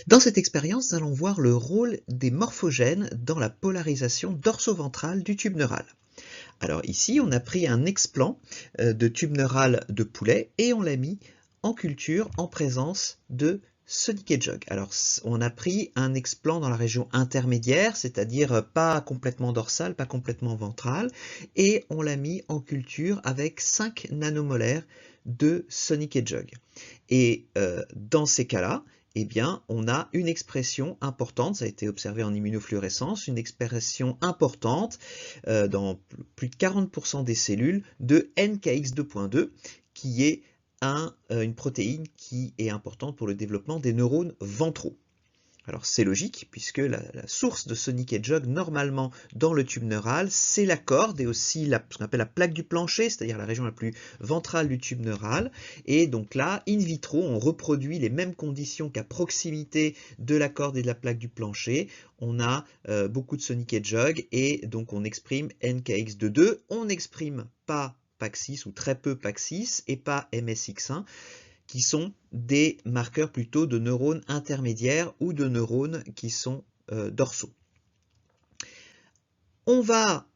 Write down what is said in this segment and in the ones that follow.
Dans cette expérience, nous allons voir le rôle des morphogènes dans la polarisation dorso-ventrale du tube neural. Alors ici, on a pris un explant de tube neural de poulet et on l'a mis en culture en présence de Sonic Hedgehog. Alors on a pris un explant dans la région intermédiaire, c'est-à-dire pas complètement dorsale, pas complètement ventrale, et on l'a mis en culture avec 5 nanomolaires de Sonic Hedgehog. Et dans ces cas-là, eh bien, on a une expression importante, ça a été observé en immunofluorescence, une expression importante dans plus de 40% des cellules de NKX2.2, qui est une protéine qui est importante pour le développement des neurones ventraux. Alors c'est logique, puisque la source de Sonic Hedgehog, normalement dans le tube neural, c'est la corde et aussi ce qu'on appelle la plaque du plancher, c'est-à-dire la région la plus ventrale du tube neural. Et donc là, in vitro, on reproduit les mêmes conditions qu'à proximité de la corde et de la plaque du plancher. On a beaucoup de Sonic Hedgehog et donc on exprime NKX22. On n'exprime pas PAX6 ou très peu PAX6 et pas MSX1. Qui sont des marqueurs plutôt de neurones intermédiaires ou de neurones qui sont dorsaux. On va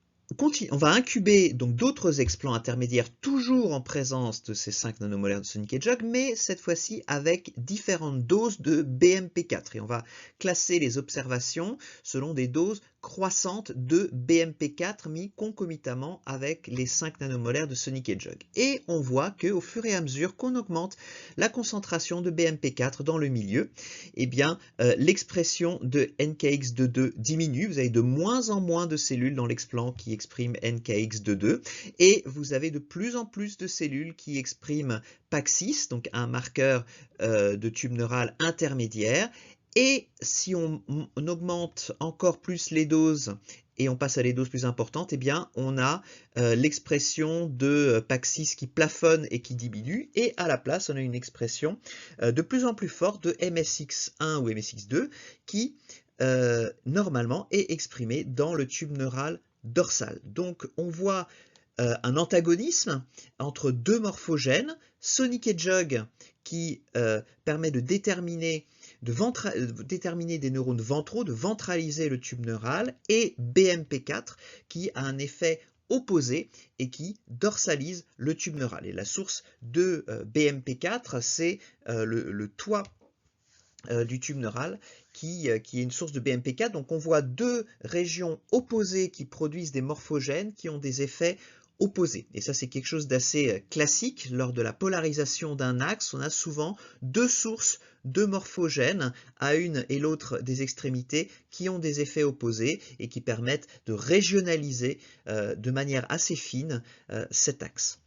incuber donc d'autres explants intermédiaires toujours en présence de ces 5 nanomolaires de Sonic Hedgehog, mais cette fois-ci avec différentes doses de BMP4. Et on va classer les observations selon des doses croissantes de BMP4 mis concomitamment avec les 5 nanomolaires de Sonic Hedgehog. Et on voit qu'au fur et à mesure qu'on augmente la concentration de BMP4 dans le milieu, eh bien, l'expression de NKX22 diminue. Vous avez de moins en moins de cellules dans l'explant qui expriment NKX22 et vous avez de plus en plus de cellules qui expriment PAX6, donc un marqueur de tube neural intermédiaire. Et si on augmente encore plus les doses et on passe à des doses plus importantes, eh bien, on a l'expression de PAX6 qui plafonne et qui diminue, et à la place, on a une expression de plus en plus forte de MSX1 ou MSX2 qui, normalement, est exprimée dans le tube neural dorsal. Donc, on voit un antagonisme entre deux morphogènes, Sonic Hedgehog qui permet de déterminer des neurones ventraux, de ventraliser le tube neural, et BMP4 qui a un effet opposé et qui dorsalise le tube neural. Et la source de BMP4, c'est le toit du tube neural qui est une source de BMP4. Donc on voit deux régions opposées qui produisent des morphogènes qui ont des effets opposés. Et ça, c'est quelque chose d'assez classique. Lors de la polarisation d'un axe, on a souvent deux sources de morphogènes à une et l'autre des extrémités qui ont des effets opposés et qui permettent de régionaliser de manière assez fine cet axe.